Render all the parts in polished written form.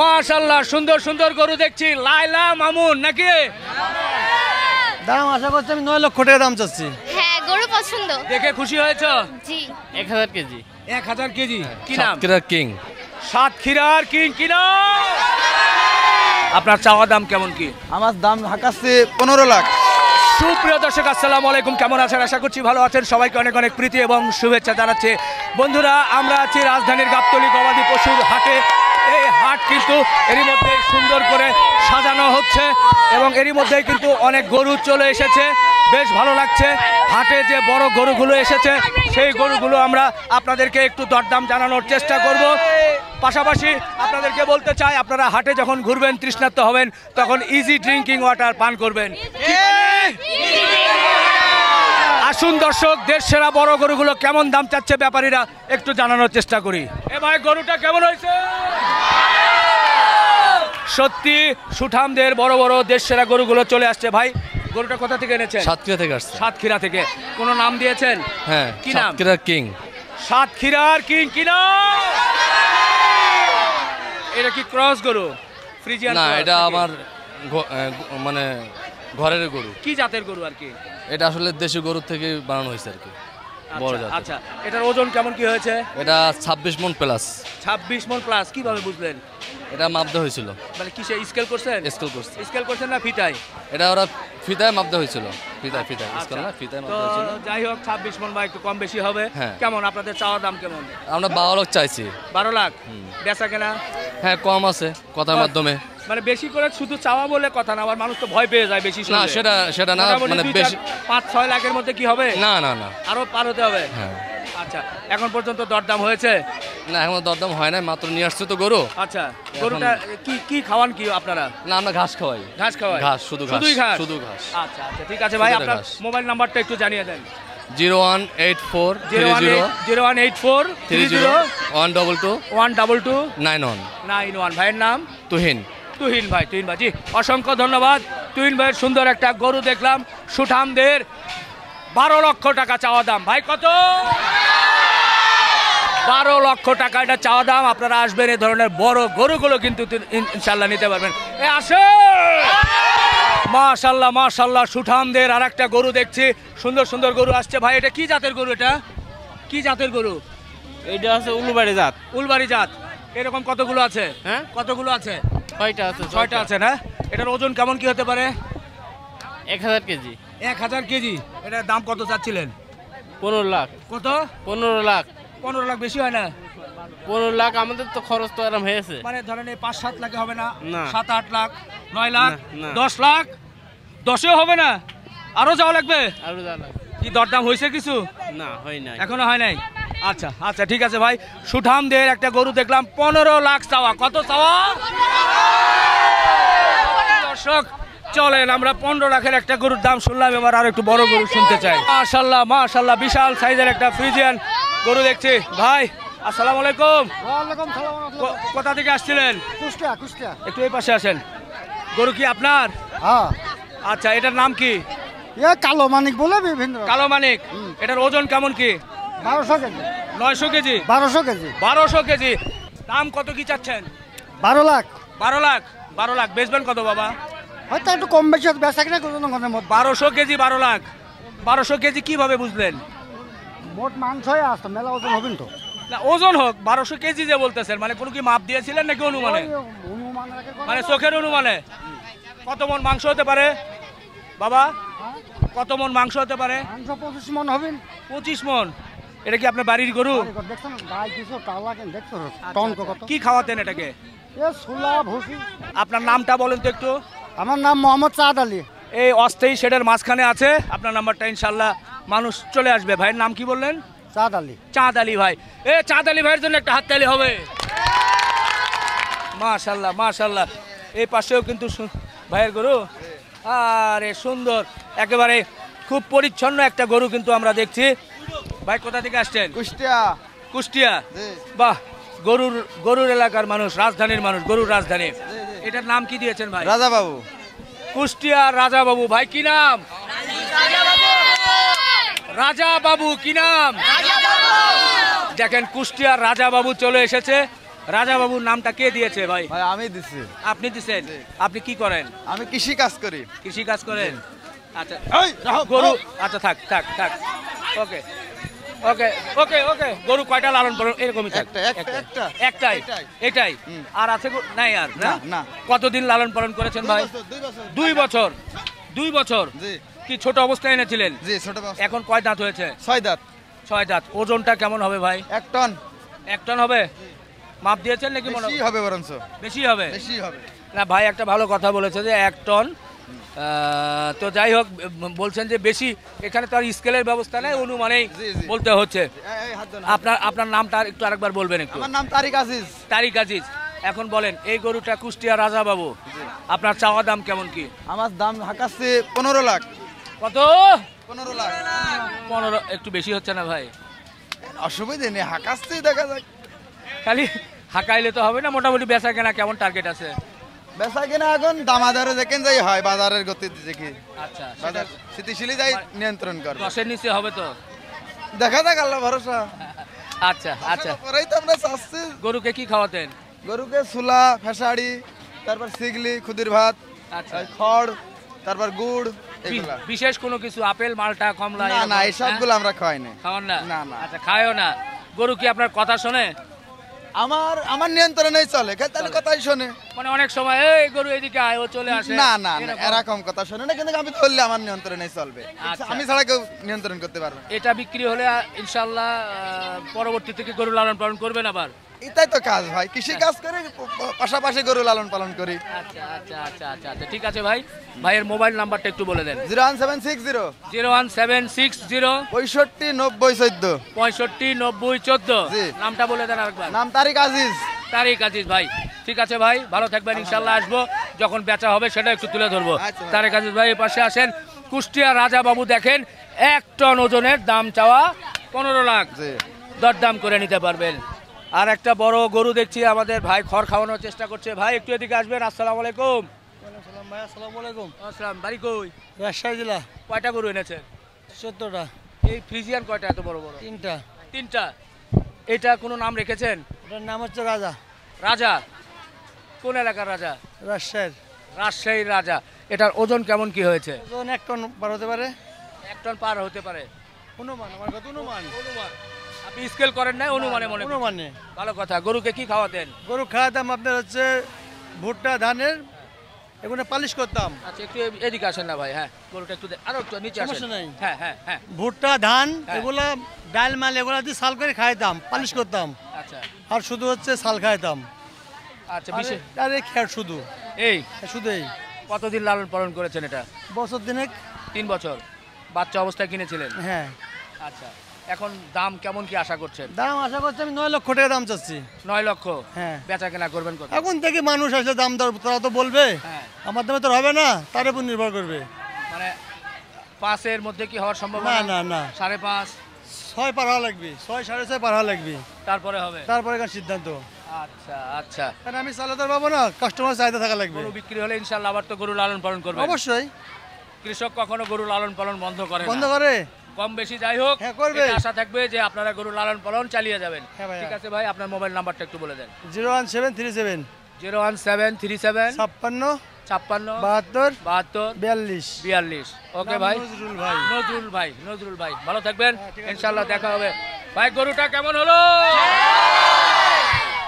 মাশাআল্লাহ, সুন্দর সুন্দর গরু দেখছি। লাইলা মামুন নাকি? দাম আশা করছি আমি 9 লক্ষ টাকা দাম চাচ্ছি। হ্যাঁ, গরু পছন্দ। দেখে খুশি হয়েছো? জি। 1000 কেজি। 1000 কেজি। কি নাম? সাতক্ষীরার কিং। সাতক্ষীরার কিং কি নাম? আপনার চাওয়া দাম কেমন কি? আমার দাম হাঁকাচ্ছে 15 লাখ। সুপ্রিয় দর্শক, আসসালামু আলাইকুম। কেমন আছেন? আশা করছি ভালো আছেন। সবাইকে অনেক অনেক প্রীতি এবং শুভেচ্ছা জানাচ্ছি। বন্ধুরা, আমরা আছি রাজধানীর গাবতলী গবাদি পশুর হাটে। এই হাট কিন্তু এরই মধ্যে সুন্দর করে সাজানো হচ্ছে এবং এরই মধ্যেই কিন্তু অনেক গরু চলে এসেছে। বেশ ভালো লাগছে। হাটে যে বড় গরুগুলো এসেছে সেই গরুগুলো আমরা আপনাদেরকে একটু দরদাম জানানোর চেষ্টা করব। পাশাপাশি আপনাদেরকে বলতে চাই, আপনারা হাটে যখন ঘুরবেন, তৃষ্ণার্ত হবেন, তখন ইজি ড্রিঙ্কিং ওয়াটার পান করবেন। আসুন দর্শক, দেশ সেরা বড় গরুগুলো কেমন দাম চাচ্ছে ব্যাপারীরা একটু জানানোর চেষ্টা করি। এ ভাই, গরুটা কেমন হয়েছে? সত্যি সুঠামদের বড় বড় দেশ সেরা গরুগুলো চলে আসছে। ভাই, গরুটা কোথা থেকে এনেছেন? সাতক্ষীরা থেকে আসছে। সাতক্ষীরা থেকে। কোনো নাম দিয়েছেন? হ্যাঁ। কি নাম? সাতক্ষীরার কিং। সাতক্ষীরার কিং কি নাম? এটা কি ক্রস গরু? ফ্রিজিয়ান? না, এটা আমার মানে ঘরের গরু। কি জাতের গরু আর কি? এটা আসলে দেশি গরুর থেকে বানানো হয়েছে আর কি, বড় জাত। আচ্ছা, এটার ওজন কেমন কি হয়েছে? এটা 26 মণ প্লাস। 26 মণ প্লাস। কিভাবে বুঝলেন? এটা মাপতে হয়েছিল। মানে কিসে স্কেল করছেন? স্কেল করছে। স্কেল করছেন না ফিতায়? এটা ওরা ফিতায় মাপতে হয়েছিল। ফিতায় স্কেল না, ফিতায় মাপতে হয়েছিল। যাই হোক, 26 মণ বা একটু কম বেশি হবে। হ্যাঁ। কেমন আপনাদের চাওয়া দাম কেমন? আমরা 12 লাখ চাইছি। 12 লাখ। বেচা কেনা? হ্যাঁ, কম আছে কথার মাধ্যমে। মানে বেশি করে শুধু চাওয়া বলে কথা না, আবার মানুষ তো ভয় পেয়ে যায় বেশি। না, সেটা না, মানে বেশি 5-6 লাখের মধ্যে কি হবে? না না না, আরো পার হতে হবে। হ্যাঁ। আচ্ছা, এখন পর্যন্ত দরদাম হয়েছে? না, এখন দরদাম হয় না, মাত্র নিয়ে আসছে তো গরু। আচ্ছা, গরুটা কি খাওয়ান কি আপনারা? না, আমরা ঘাস খাওয়াই। ঘাস খাওয়াই? ঘাস, শুধু ঘাস। শুধু ঘাস। আচ্ছা আচ্ছা, ঠিক আছে ভাই, আপনার মোবাইল নাম্বারটা একটু জানিয়ে দেন। 0184 0184 30 122 91। ভাইয়ের নাম? তুহিন ভাই। তুহিন ভাই, জি, অসংখ্য ধন্যবাদ। তুহিন ভাইয়ের সুন্দর একটা গরু দেখলাম সুঠামদের। 12 লক্ষ টাকা চাওয়া দাম। ভাই কত? 12 লক্ষ টাকা এটা চাওয়া দাম। আপনারা আসবেন, এই ধরনের বড় গরুগুলো কিন্তু ইনশাল্লাহ নিতে পারবেন। আসে মাশাল্লাহ মাশাল্লাহ, সুঠামদের আর একটা গরু দেখছি। সুন্দর সুন্দর গরু আসছে। ভাই, এটা কি জাতের গরু? এটা কি জাতের গরু? এটা আছে উলুবাড়ি জাত। উলবাড়ি জাত। এরকম কতগুলো আছে? হ্যাঁ, কতগুলো আছে? 6টা আছে। 6টা আছে না? এটার ওজন কেমন কি হতে পারে? 1000 কেজি। 1000 কেজি। এটার দাম কত চাচ্ছিলেন? 15 লাখ। কত? 15 লাখ। 15 লাখ বেশি হয় না? 15 লাখ আমাদের তো খরচ তো আরাম হয়েছে। মানে ধরেন 5-7 লাখে হবে না? না। 7-8 লাখ, 9 লাখ, না। 10 লাখ? 10এও হবে না? আরো যাওয়া লাগবে? আরো যা লাখ। কি দরদাম হয়েছে কিছু? না, হয় নাই। এখনো হয় নাই? আচ্ছা আচ্ছা, ঠিক আছে ভাই। সুঠামদের একটা গরু দেখলাম, 15 লাখ চাওয়া। কত চাওয়া? দর্শক, চলেন আমরা 15 লাখের একটা গরুর দাম শুনলাম, এবার আর একটু বড় গরু শুনতে চাই। মাশাআল্লাহ মাশাআল্লাহ, বিশাল সাইজের একটা ফ্রিজিয়ান গরু দেখছি। ভাই, আসসালামু আলাইকুম। ওয়ালাইকুম সালাম। কোথা থেকে আসছিলেন? কুষ্টিয়া। একটু এই পাশে আসেন। গরু কি আপনার? হ্যাঁ। আচ্ছা, এটার নাম কি? এ কালো মানিক বলে বিভিন্ন। কালো মানিক। এটার ওজন কেমন কি? 1200 কেজি। 900 কেজি। 1200 কেজি। 1200 কেজি। দাম কত কি চাচ্ছেন? 12 লাখ। 12 লাখ। 12 লাখ বেচবেন কত বাবা? হয়তো একটু কম বেশি বেচা কিনা করুন। 1200 কেজি 12 লাখ। 1200 কেজি কিভাবে বুঝলেন? মোট মাংস আসতো, মেলা ওজন হবেন তো। না, ওজন হোক। 1200 কেজি যে বলতেছেন, মানে কোনো কি মাপ দিয়েছিলেন নাকি অনুমানে? মানে চোখের অনুমানে? কত মন মাংস হতে পারে বাবা? কত মন মাংস হতে পারে? মাংস 25 মণ হবেন। 25 মন। এটা কি আপনার বাড়ির গরু? দেখছেন গাই কিছু কালা কেন দেখছো? টন কত? কি খাওয়াতেন এটাকে? এ ছোলা ভুসি। আপনার নামটা বলেন তো একটু। আমার নাম মোহাম্মদ চাঁদ আলী। এই অস্থায়ী শেডের মাঝখানে আছে আপনার নাম্বারটা, ইনশাল্লাহ মানুষ চলে আসবে। ভাইয়ের নাম কি বললেন? চাঁদ আলী। চাঁদ আলী ভাই। চাঁদ আলী ভাইয়ের জন্য একটা হাততালি হবে। মাশাল্লাহ মাশাল্লাহ। এই পাশেও কিন্তু ভাইয়ের গরু। আরে সুন্দর, একেবারে খুব পরিচ্ছন্ন একটা গরু কিন্তু আমরা দেখছি। ভাই, কোথা থেকে আসছেন? কুষ্টিয়া। বাহ, গরুর এলাকার মানুষ, রাজধানীর মানুষ, গরুর রাজধানী। এটার নাম কি দিয়েছেন ভাই? রাজা বাবু। কুষ্টিয়া রাজা বাবু। ভাই, কি নাম? রাজা বাবু। কি নাম? দেখেন, কুষ্টিয়ার রাজা বাবু চলে এসেছে। রাজাবাবুর নামটা কে দিয়েছে ভাই? ভাই আমি দিছি। আপনি দিছেন? আপনি কি করেন? আমি কৃষি কাজ করি। কৃষি কাজ করেন? আচ্ছা এই রাহো, গরু, আচ্ছা থাক থাক থাক, ওকে ওকে ওকে ওকে। গরু কয়টা লালন পালন? এরকমই থাক। একটাই এটাই? হুম। আর আছে নাই আর? না, না। কতদিন লালন পালন করেছেন ভাই? 2 বছর। 2 বছর। জি কি ছোট অবস্থায় এনেছিলেন? জি, ছোট বাস। এখন কয় দাঁত হয়েছে? 6 দাঁত। 6 দাঁত। ওজনটা কেমন হবে ভাই? 1 টন। 1 টন হবে? মাপ দিয়েছেন নাকি মনে? বেশি হবে বরঞ্চ। বেশি হবে? বেশি হবে। না ভাই একটা ভালো কথা বলেছে যে 1 টন। তো যাই হোক, বলছেন যে বেশি, এখানে তো আর স্কেলের ব্যবস্থা নেই, অনুমানেই জি, জি। বলতে হচ্ছে। এই হাত দেন। আপনার নামটা একটু আরেকবার বলবেন একটু। আমার নাম তারিক আজিজ। তারিক আজিজ। এখন বলেন, এই গরুটা কুষ্টিয়া রাজা বাবু, আপনার চাওয়া দাম কেমন কি? আমার দাম হাঁকাচ্ছে 15 লাখ। কত? 15 লাখ। 15? একটু বেশি হচ্ছে না ভাই? অসুবিধা নেই, হাঁকাচ্ছে, দেখা যাক। খালি হাঁকাইলে তো হবে না, মোটামুটি বেচা কেনা কেমন টার্গেট আছে? বেচা কিনা এখন দামাদারে দেখেন যাই হয়, বাজারের গতিতে দেখি। আচ্ছা, বাজার স্থিতিশীলই যাই নিয়ন্ত্রণ করবে। 10-এর নিচে হবে তো? দেখা যাক, আল্লাহ ভরসা। আচ্ছা আচ্ছা। পরেই তো আমরা চাচ্ছি। গরুকে কি খাওয়াতেন? গরুকে সুলা, ফেসাড়ি, তারপর সিগলি, খুদির ভাত, আচ্ছা। খড়, তারপর গুড়, এগুলা। বিশেষ কোনো কিছু, আপেল মালটা কমলা? না না, এই সবগুলো আমরা খাওয়াই না। খাওয়ান না? না, না। আচ্ছা, খায়ও না। গরু কি আপনার কথা শোনে? আমার নিয়ন্ত্রণেই চলে, তাহলে কথাই শোনে। মানে অনেক সময় এই গরু এদিকে আয়, ও চলে আসে? না না না, এরকম? এরকম কথা শোনে না, কিন্তু আমি ধরলে আমার নিয়ন্ত্রণেই চলবে। আচ্ছা। আমি ছাড়া কেউ নিয়ন্ত্রণ করতে পারবে না। এটা বিক্রি হলে ইনশাল্লাহ পরবর্তী থেকে গরু লালন পালন করবেন আবার? এটাই তো কাজ ভাই, কৃষি কাজ করে পাশাপাশি গরু লালন পালন করি। আচ্ছা আচ্ছা আচ্ছা আচ্ছা আচ্ছা, ঠিক আছে ভাই। ভাইয়ের মোবাইল নাম্বারটা একটু বলে দেন। 01760 01760 65 90 14। 65 90 14। জি। নামটা বলে দেন আরেকবার। নাম তারিক আজিজ। তারিক আজিজ ভাই। ঠিক আছে ভাই, ভালো থাকবেন, ইনশাল্লাহ আসবো, যখন বেচা হবে সেটা একটু তুলে ধরবো। আচ্ছা। তারিক আজিজ ভাই এই পাশে আসেন। কুষ্টিয়া রাজা বাবু দেখেন, 1 টন ওজনের, দাম চাওয়া 15 লাখ। জি। দরদাম করে নিতে পারবেন। আর একটা বড় গরু দেখছি, আমাদের ভাই খড় খাওয়ানোর চেষ্টা করছে। ভাই একটু এদিকে আসবেন। আসসালামু আলাইকুম। ভাই আসসালামু আলাইকুম। আসসালাম। বাড়ি কই? রাজশাহী জেলা। কয়টা গরু এনেছেন? 14টা। এই ফ্রিজিয়ান কয়টা এত বড় বড়? 3টা। 3টা। এটা কোনো নাম রেখেছেন? এটার নাম হচ্ছে রাজা। রাজা? কোন এলাকার রাজা? রাজশাহীর। রাজশাহীর রাজা। এটার ওজন কেমন কি হয়েছে? ওজন 1 টন পার হতে পারে। 1 টন পার হতে পারে? অনুমান, আমার কথা অনুমান। অনুমান? আপনি স্কেল করেন না, অনুমানে মনে করছেন? অনুমানে। ভালো কথা। গরুকে কি খাওয়াতেন? গরু খাওয়াতাম আপনার হচ্ছে ভুট্টা, ধানের, এগুলো পালিশ করতাম। আচ্ছা, একটু এদিকে আসেন না ভাই। হ্যাঁ, গরুটা একটু আরো একটু নিচে আসেন। সমস্যা নাই। হ্যাঁ হ্যাঁ হ্যাঁ। ভুট্টা, ধান, হ্যাঁ। এগুলা ডাল মাল এগুলা দিয়ে সাল করে খাইতাম, পালিশ করতাম। আচ্ছা আর শুধু হচ্ছে সাল খাইতাম। আচ্ছা। বিশেষ আর এই খেয়ার শুধু, এই শুধু এই। কতদিন লালন পালন করেছেন এটা? বছর দিনেক। 3 বছর। বাচ্চা অবস্থায় কিনেছিলেন? হ্যাঁ। আচ্ছা, এখন দাম কেমন কি আশা করছেন? দাম আশা করছি আমি 9 লক্ষ টাকা দাম চাচ্ছি। 9 লক্ষ? হ্যাঁ। বেচা কেনা করবেন কত? এখন থেকে মানুষ আসলে দাম দর তারা তো বলবে, হ্যাঁ। আমার দামে তো হবে না, তার উপর নির্ভর করবে। মানে 5-এর মধ্যে কি হওয়ার না সম্ভাবনা? না না, 5.5? 6 পার হওয়া লাগবে, 6 6.5 পার হওয়া লাগবে, তারপরে হবে? তারপরে কার সিদ্ধান্ত। আচ্ছা আচ্ছা। কারণ আমি চালাতে পারবো না, কাস্টমার চাহিদা থাকা লাগবে। গরু বিক্রি হলে ইনশাআল্লাহ আবার তো গরু লালন পালন করবে? অবশ্যই। কৃষক কখনো গরু লালন পালন বন্ধ করে না। বন্ধ করে। কম বেশি যাই হোক, হ্যাঁ, করবে। এটা আশা থাকবে যে আপনারা গরু লালন পালন চালিয়ে যাবেন। হ্যাঁ ভাইয়া। ঠিক আছে ভাই, আপনার মোবাইল নাম্বারটা একটু বলে দেন। 01737 01737 56 56 72 72 42। 42। ওকে নাম ভাই। নজরুল ভাই। নজরুল ভাই ভালো থাকবেন, হ্যাঁ, ঠিক আছে। ইনশাআল্লাহ দেখা হবে। ভাই গরুটা কেমন হলো?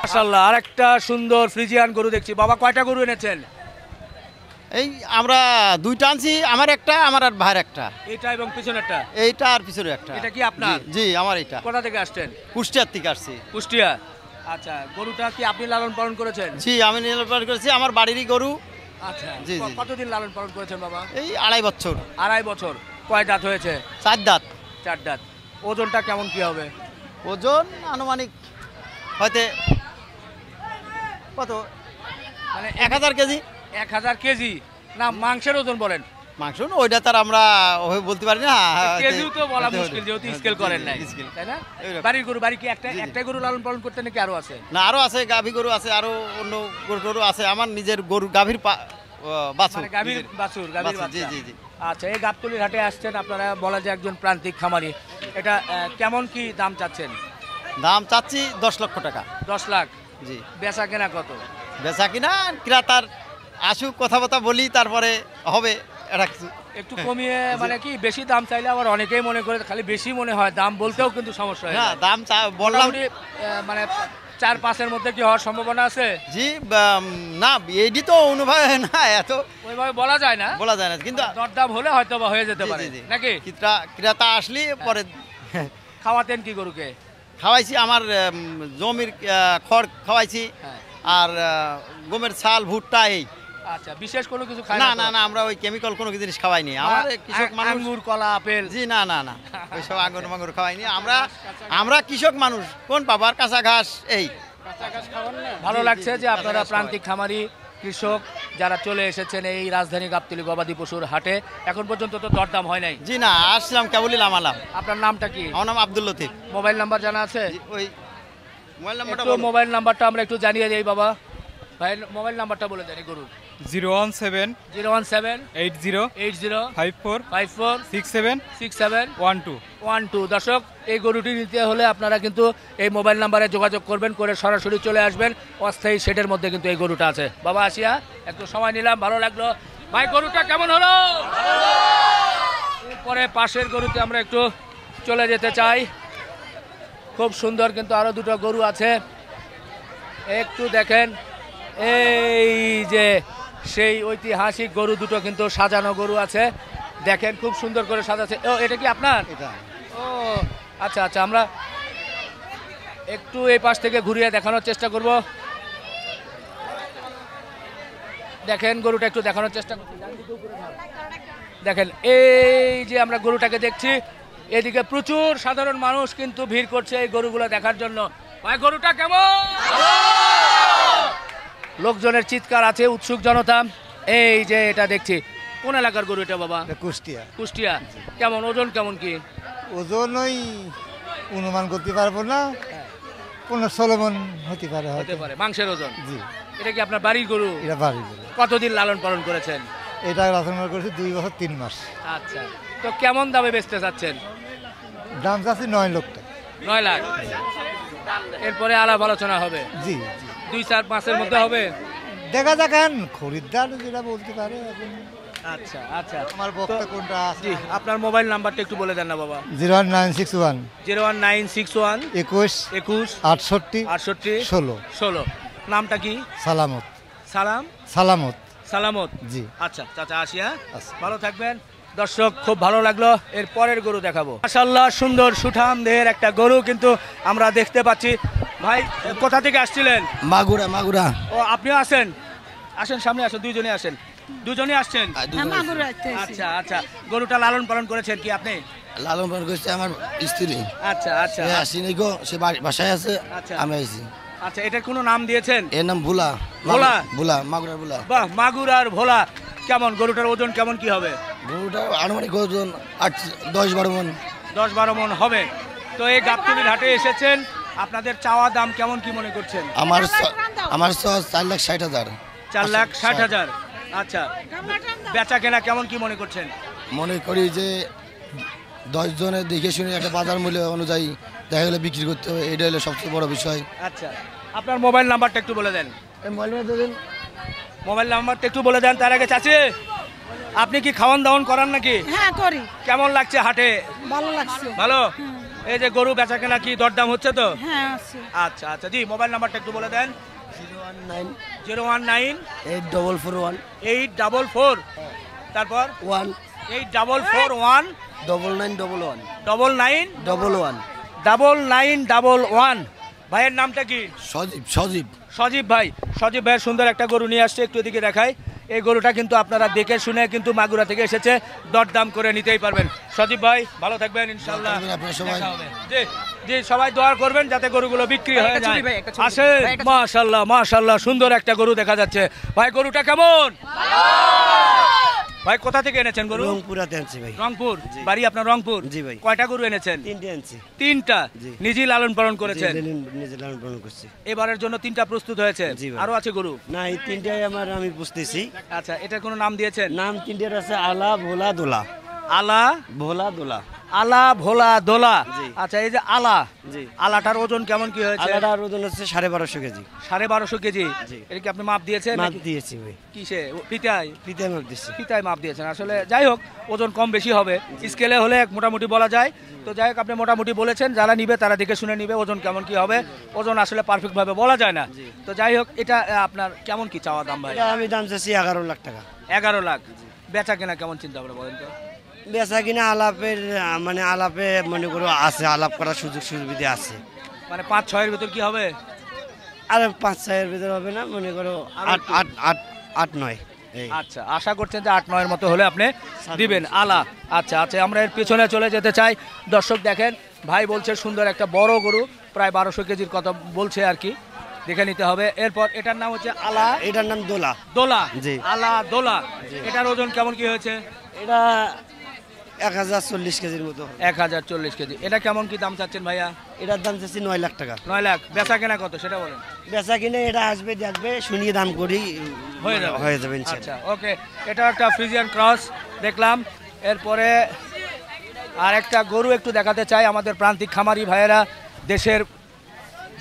মাশাআল্লাহ, আরেকটা সুন্দর ফ্রিজিয়ান গরু দেখছি। বাবা কয়টা গরু এনেছেন? এই আমরা 2টা আনছি, আমার একটা, আমার আর ভাইয়ের একটা। এটা এবং পিছনেরটা? এইটা আর পিছনে একটা। এটা কি আপনার? জি, জি আমার এটা। কোথা থেকে আসছেন? কুষ্টিয়ার থেকে আসছি। কুষ্টিয়া। আচ্ছা, গরুটা কি আপনি লালন পালন করেছেন? জি, আমি নির্মাণ করেছি, আমার বাড়িরই গরু। আচ্ছা, জি, জি। কতদিন লালন পালন করেছেন বাবা? এই 2.5 বছর। 2.5 বছর। কয় দাঁত হয়েছে? 4 দাঁত। 4 দাঁত। ওজনটা কেমন কি হবে? ওজন আনুমানিক হয়তো কত, মানে 1000 কেজি। 1000 কেজি? না, মাংসের ওজন বলেন। মাংস না, ওইটা তার আমরা ওভাবে বলতে পারি না। কেজিও তো বলা হতে মুশকিল, হতে। যেহেতু স্কেল করেন নাই, স্কেল। তাই না? এইরকম। বাড়ির গরু, বাড়ি কি জি, জি। একটাই গরু লালন পালন করতে নাকি আরো আছে? না, আরো আছে, গাভী গরু আছে, আরো অন্য গরু আছে। আমার নিজের গরু, গাভীর বাছুর। মানে গাভীর নিজের। বাছুর, গাভীর বাছুর, জি, বাচ্চা। জি, জি। আচ্ছা, এই গাবতলীর হাটে আসছেন আপনারা, বলা যায় একজন প্রান্তিক খামারি। এটা কেমন কি দাম চাচ্ছেন? দাম চাচ্ছি 10 লক্ষ টাকা। 10 লাখ। জি বেচা কেনা কত? বেচা কিনা ক্রেতার আসুক, কথাবার্তা বলি, তারপরে হবে এটা কিছু। একটু কমিয়ে মানে কি বেশি দাম চাইলে আবার অনেকেই মনে করে খালি বেশি মনে হয়, দাম বলতেও কিন্তু সমস্যা হয়। না দাম বললাম মোটামুটি, মানে 4-5-এর মধ্যে কি হওয়ার সম্ভাবনা আছে? জি না এটি তো অনুভব না, এত ওইভাবে বলা যায় না, বলা যায় না, কিন্তু দরদাম হলে হয়তো বা হয়ে যেতে জি, পারে জি, জি। নাকি? ক্রেতা আসলে পরে খাওয়াতেন কি গরুকে? খাওয়াইছি আমার জমির খড় খাওয়াইছি, হ্যাঁ। আর গমের ছাল, ভুট্টা এই। আচ্ছা, বিশেষ কোনো কিছু খায় না তো? না না আমরা ওই কেমিক্যাল কোনো জিনিস খাওয়াইনি, আমার কৃষক মানুষ। আঙ্গুর, কলা, আপেল? জি না না না ওইসব আঙ্গুর মাঙ্গুর খাওয়াইনি, আমরা কৃষক মানুষ, কোন পাবার কাঁচা ঘাস এই। ভালো জি, লাগছে জি, যে আপনারা কাঁচা ঘাস প্রান্তিক খামারি কৃষক যারা চলে এসেছেন এই রাজধানী গাবতলী গবাদি পশুর হাটে। এখন পর্যন্ত তো দরদাম হয় নাই। জি না আসলাম কেবলই নামালাম। আপনার নামটা কি? আমার নাম আব্দুল লতিফ। মোবাইল নাম্বার জানা আছে? জি, ওই মোবাইল নাম্বারটা একটু বলো। মোবাইল নাম্বারটা আমরা একটু জানিয়ে দিই বাবা। ভাই মোবাইল নাম্বারটা বলে দেন গরুর। 017 017 80 80 54 54 67 67 12। 12। দর্শক, এই গরুটি নিতে হলে আপনারা কিন্তু এই মোবাইল নাম্বারে যোগাযোগ করবেন, করে সরাসরি চলে আসবেন। অস্থায়ী শেডের মধ্যে কিন্তু এই গরুটা আছে। বাবা আসিয়া একটু সময় নিলাম, ভালো লাগলো। ভাই গরুটা কেমন হলো? এরপরে পাশের গরুতে আমরা একটু চলে যেতে চাই। খুব সুন্দর কিন্তু আরো দুটো গরু আছে, একটু দেখেন। এই যে সেই ঐতিহাসিক গরু দুটো কিন্তু সাজানো গরু আছে, দেখেন খুব সুন্দর করে সাজাচ্ছে। ও এটা কি আপনার? ও আচ্ছা আচ্ছা, আমরা একটু এই পাশ থেকে ঘুরিয়ে দেখানোর চেষ্টা করব। দেখেন গরুটা একটু দেখানোর চেষ্টা করছি। দেখেন এই যে আমরা গরুটাকে দেখছি, এদিকে প্রচুর সাধারণ মানুষ কিন্তু ভিড় করছে এই গরুগুলো দেখার জন্য। ভাই গরুটা কেমন? লোকজনের চিৎকার আছে, উৎসুক জনতা। এই যে এটা দেখছি, কোন এলাকার গরু এটা বাবা? কুষ্টিয়া। কুষ্টিয়া। কেমন ওজন, কেমন কি? ওজন ওই অনুমান করতে পারবো না, 15-16 মন হতে পারে হতে পারে মাংসের ওজন। জি এটা কি আপনার বাড়ির গরু? এটা বাড়ি গেল। কতদিন লালন পালন করেছেন? এটা রচনা করেছি 2 বছর 3 মাস। আচ্ছা, তো কেমন দামে বেচতে চাচ্ছেন? দাম চাচ্ছি 9 লাখ টাকা। 9 লাখ। এরপরে আলাপ আলোচনা হবে? জি 2-4 মাসের মধ্যে হবে। দেখা যাক খরিদ্দার যেটা বলতে পারে এখন। আচ্ছা আচ্ছা, আমার বক্তা কোনটা আছে? জি আপনার মোবাইল নাম্বারটা একটু বলে দেন না বাবা। 01961 01961 21 21 68 68 16। 16। নামটা কি? সালামত। সালামত। সালামত। জি আচ্ছা চাচা আসি, হ্যাঁ আচ্ছা। ভালো থাকবেন। দর্শক খুব ভালো লাগলো, এর পরের গরু দেখাবো। মাশাআল্লাহ, সুন্দর সুঠাম দেহের একটা গরু কিন্তু আমরা দেখতে পাচ্ছি। ভাই কোথা থেকে আসছিলেন? মাগুরা। ও আপনিও আসেন, আসেন সামনে আসেন, দুইজনে আসেন। দুজনে আসছেন? আচ্ছা আচ্ছা, গরুটা লালন পালন করেছেন কি আপনি? লালন পালন করছে আমার স্ত্রী। আচ্ছা আচ্ছা সে আসেনি গো, সে বাসায় আছে, আচ্ছা। আমি আইছি। আচ্ছা, এটার কোনো নাম দিয়েছেন? এর নাম ভোলা। ভোলা? ভোলা, মাগুরার ভোলা। বাহ, মাগুর আর ভোলা। কেমন গরুটার ওজন, কেমন কি হবে? গরুটা আনুমানিক ওজন 10-12 মন। 10-12 মন হবে। তো এই গাবতলীর হাটে এসেছেন, আপনাদের চাওয়া দাম কেমন কি মনে করছেন? আমার 4,60,000। 4,60,000। আচ্ছা, বেচা কেনা কেমন কি মনে করছেন? মনে করি যে 10 জনে দেখে শুনে একটা বাজার মূল্য অনুযায়ী দেখা গেলে বিক্রি করতে হবে, এটা হলো সবচেয়ে বড় বিষয়। আচ্ছা, আপনার মোবাইল নাম্বারটা একটু বলে দেন। মোবাইল নাম্বারটা একটু বলে দেন। তার আগে চাচি, আপনি কি খাওয়ান দাওয়ান করান নাকি? হ্যাঁ করি। কেমন লাগছে হাটে? ভালো লাগছে। ভালো। এই যে গরু বেচা কেনা কি দরদাম হচ্ছে তো? হ্যাঁ আছে। আচ্ছা আচ্ছা, জি মোবাইল নাম্বারটা একটু বলে দেন। 019 844 844 তারপর 1 844 9911 9911। ভাইয়ের নামটা কি? সজীব। সজীব ভাই। সজীব ভাইয়ের সুন্দর একটা গরু নিয়ে আসছে, একটু এদিকে দেখাই। এই গরুটা কিন্তু আপনারা দেখে শুনে কিন্তু মাগুরা থেকে এসেছে, দরদাম করে নিতেই পারবেন। সজীব ভাই ভালো থাকবেন ইনশাআল্লাহ। আপনারা সবাই দেখা হবে। জি জি, সবাই দোয়া করবেন যাতে গরুগুলো বিক্রি হয়ে যায়। আসেন, মাশাআল্লাহ মাশাআল্লাহ, সুন্দর একটা গরু দেখা যাচ্ছে। ভাই গরুটা কেমন? ভাই কোথা থেকে এনেছেন গরু? রংপুরাতে আনছি ভাই। রংপুর? বাড়ি আপনার রংপুর? জি ভাই। কয়টা গরু এনেছেন? 3টে আনছি। 3টা? জি। নিজেই লালন পালন করেছেন? নিজে লালন পালন করছি। এবারের জন্য 3টা প্রস্তুত হয়েছে? জি ভাই। আরো আছে গরু? না, এই 3টাই আমি বুঝতেছি। আচ্ছা, এটার কোনো নাম দিয়েছেন? নাম 3টার আছে আলা, ভোলা, দোলা। আলা, ভোলা, দোলা। আলা ভোলা দোলা। জি। আচ্ছা, এই যে আলা, জি। আলাটার ওজন কেমন কি হয়েছে? আলাদার ওজন হচ্ছে 1250 কেজি। 1250 কেজি। জি। এটা কি আপনি মাপ দিয়েছেন? মাপ দিয়েছি ভাই, কিসে? পিতায়? পিতায় মাপ দিচ্ছি। পিতায় মাপ দিয়েছেন। আসলে যাই হোক, ওজন কম বেশি হবে, স্কেলে হলে মোটামুটি বলা যায়। তো যাই হোক, আপনি মোটামুটি বলেছেন, যারা নিবে তারা দেখে শুনে নিবে ওজন কেমন কি হবে। ওজন আসলে পারফেক্ট ভাবে বলা যায় না। তো যাই হোক, এটা আপনার কেমন কি চাওয়া দাম ভাই? এটা আমি দাম চাচ্ছি 11 লাখ টাকা। 11 লাখ। বেচা কেনা কেমন চিন্তা করে বলেন তো? বেচা কিনা আলাপের মানে আলাপে মনে করো আছে, আলাপ করার সুযোগ সুবিধা আছে। মানে 5-6 ভিতর কি হবে? আর 5-6 ভিতরে হবে না, মনে করো 8-9 এই। আচ্ছা, আশা করছেন যে 8-9 মতো হলে আপনি দিবেন আলা। আচ্ছা আচ্ছা, আমরা এর পেছনে চলে যেতে চাই। দর্শক দেখেন, ভাই বলছে সুন্দর একটা বড় গরু, প্রায় 1200 কেজির কথা বলছে আর কি, দেখে নিতে হবে। এরপর এটার নাম হচ্ছে আলা। এটার নাম দোলা। দোলা। জি। আলা দোলা। এটার ওজন কেমন কি হয়েছে? এটা 1040 কেজির মতো হবে। 1040 কেজি। এটা কেমন কি দাম চাচ্ছেন ভাইয়া? এটার দাম চাচ্ছি 9 লাখ টাকা। 9 লাখ। বেচা কেনা কত সেটা বলেন। বেচা কিনে এটা আসবে, দেখবে, শুনিয়ে দাম করি হয়ে যাবে। হয়ে যাবে ইনশাআল্লাহ। আচ্ছা, ওকে। এটা একটা ফ্রিজিয়ান ক্রস দেখলাম। এরপরে আর একটা গরু একটু দেখাতে চাই। আমাদের প্রান্তিক খামারি ভাইয়েরা দেশের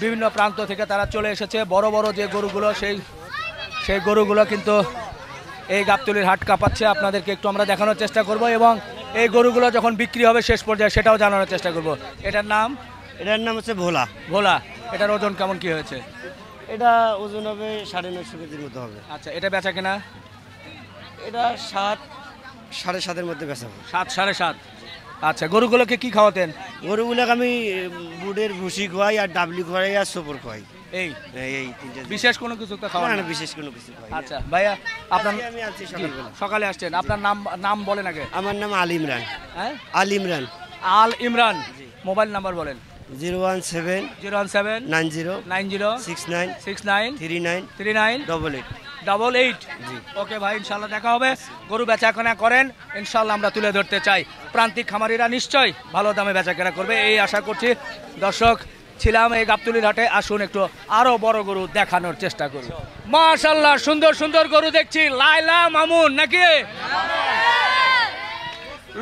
বিভিন্ন প্রান্ত থেকে তারা চলে এসেছে। বড় বড় যে গরুগুলো, সেই গরুগুলো কিন্তু এই গাবতলীর হাট কাঁপাচ্ছে। আপনাদেরকে একটু আমরা দেখানোর চেষ্টা করব, এবং এই গরুগুলো যখন বিক্রি হবে শেষ পর্যায়ে সেটাও জানানোর চেষ্টা করব। এটার নাম? এটার নাম হচ্ছে ভোলা। ভোলা। এটার ওজন কেমন কি হয়েছে? এটা ওজন হবে 950 কেজির মতো হবে। আচ্ছা, এটা বেচা কেনা? এটা 7 7.5 মধ্যে বেচাবো। 7-7.5। আচ্ছা, গরুগুলোকে কি খাওয়াতেন? গরুগুলোকে আমি বুটের ভুসি খোয়াই, আর ডাবলি খোয়াই, আর সোপর খোয়াই। এই এই তিনটে। বিশেষ কোনো কিছু তো খাওয়া না, না? না, বিশেষ কোনো কিছু খোয়াই। আচ্ছা ভাইয়া, আপনার আজকে আমি আছি সকালবেলা। সকালে আসছেন, আপনার নাম বলেন আগে। আমার নাম আল ইমরান। হ্যাঁ, আল ইমরান। আল ইমরান। মোবাইল নাম্বার বলেন। 017 017 90 90 69 69 39 39 88। 88। ওকে ভাই, ইনশাল্লাহ দেখা হবে। গরু বেচাকেনা করেন, ইনশাল্লাহ আমরা তুলে ধরতে চাই। প্রান্তিক খামারিরা নিশ্চয়ই ভালো দামে বেচাকেনা করবে, এই আশা করছি। দর্শক, ছিলাম এই গাবতলীর হাটে। আসুন একটু আরো বড় গরু দেখানোর চেষ্টা করি। মাশাআল্লাহ, সুন্দর সুন্দর গরু দেখছি। লায়লা মামুন নাকি?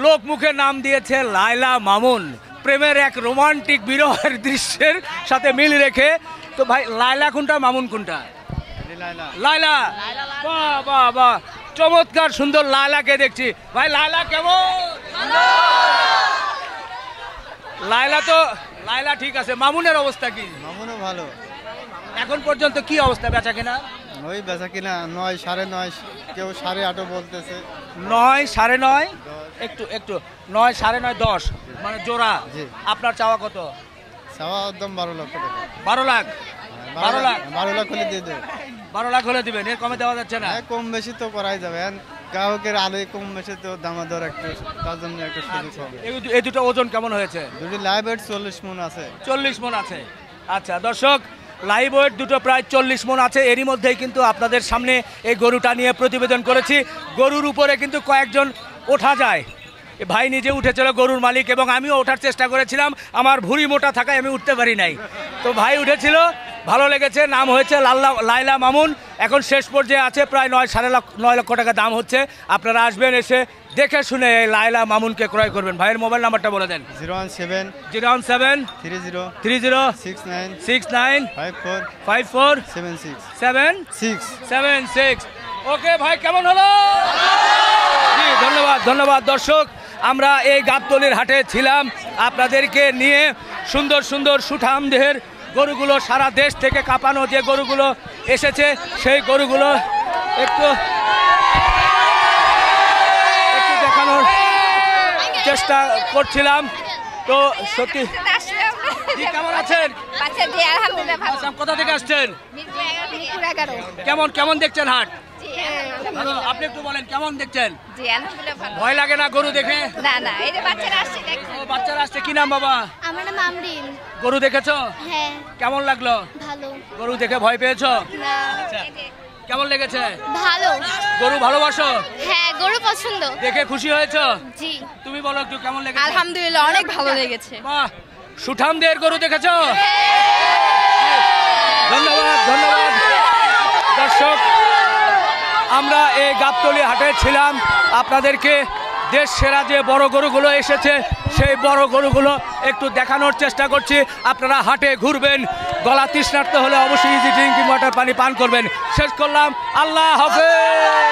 লোক মুখে নাম দিয়েছে লায়লা মামুন, প্রেমের এক রোমান্টিক বিরহের দৃশ্যের সাথে মিল রেখে। তো ভাই, লায়লা কোনটা, মামুন কোনটা? লায়লা। বাহ বাহ বাহ, চমৎকার সুন্দর লায়লাকে দেখছি। ভাই, লায়লা কেমন? লায়লা ঠিক আছে। মামুনের অবস্থা কি? মামুনও ভালো। এখন পর্যন্ত কি অবস্থা বেচা কেনা? ওই বেচা কিনা 9, 9.5, কেউ 8.5 বলতেছে। 9, 9.5, একটু 9, 9.5, 10 মানে জোড়া। জি। আপনার চাওয়া কত? চাওয়া একদম 12 লক্ষ টাকা। 12 লাখ। 12 লাখ। 12 লাখ হলে দিয়ে দেবে। 12 লাখ হলে দিবেন, এর কমে দেওয়া যাচ্ছে না? হ্যাঁ, কম বেশি তো করাই যাবে। গ্রাহকের আলোয় কম বেশি তো দামাদর একটু, তার জন্য একটা সুযোগ হবে। এই দুটো ওজন কেমন হয়েছে? দুটি লাইভ ওয়েট 40 মণ আছে। 40 মণ আছে। আচ্ছা দর্শক, লাইভ ওয়েট দুটো প্রায় 40 মণ আছে। এরই মধ্যেই কিন্তু আপনাদের সামনে এই গরুটা নিয়ে প্রতিবেদন করেছি। গরুর উপরে কিন্তু কয়েকজন ওঠা যায়। এ ভাই নিজে উঠেছিল, গরুর মালিক, এবং আমিও ওঠার চেষ্টা করেছিলাম। আমার ভুঁড়ি মোটা থাকায় আমি উঠতে পারি নাই। তো ভাই উঠেছিল, ভালো লেগেছে। নাম হয়েছে লায়লা মামুন। এখন শেষ পর্যায়ে আছে, প্রায় 9 লক্ষ টাকা দাম হচ্ছে। আপনারা আসবেন, এসে দেখে শুনে এই লায়লা মামুনকে ক্রয় করবেন। ভাইয়ের মোবাইল নাম্বারটা বলে দেন। 017 017 30 30 69 69 54 54 76 76 6। 76। ওকে ভাই, কেমন হলো? জি, ধন্যবাদ ধন্যবাদ। দর্শক, আমরা এই গাবতলীর হাটে ছিলাম, আপনাদেরকে নিয়ে সুন্দর সুন্দর সুঠাম দেহের গরুগুলো, সারা দেশ থেকে কাঁপানো যে গরুগুলো এসেছে, সেই গরুগুলো একটু দেখানোর চেষ্টা করছিলাম। তো সত্যি, জি, কেমন আছেন? আচ্ছা, কোথা থেকে আসছেন? কেমন দেখছেন হাট? ভালো। আপনি একটু বলেন, কেমন দেখছেন? ভয় লাগে না গরু দেখে? না, এই যে বাচ্চারা আসছে দেখো। ও, বাচ্চারা আসছে। কি নাম বাবা? আমার নাম আমরিন। গরু দেখেছো? হ্যাঁ, কেমন লাগলো? ভালো। গরু দেখে ভয় পেয়েছো? না, কেমন লেগেছে? ভালো। গরু ভালোবাসো? হ্যাঁ, গরু পছন্দ। দেখে খুশি হয়েছো? জি, তুমি বলো একটু, কেমন লেগেছে? আলহামদুলিল্লাহ, অনেক ভালো লেগেছে। বাহ, সুঠামদের গরু দেখেছো? ধন্যবাদ ধন্যবাদ। দর্শক, আমরা এই গাবতলী হাটে ছিলাম, আপনাদেরকে দেশ সেরা যে বড় গরুগুলো এসেছে সেই বড় গরুগুলো একটু দেখানোর চেষ্টা করছি। আপনারা হাটে ঘুরবেন, গলা তৃষ্ণার্ত হলে অবশ্যই ইজি ড্রিঙ্কিং ওয়াটার পানি পান করবেন। শেষ করলাম, আল্লাহ হাফেজ।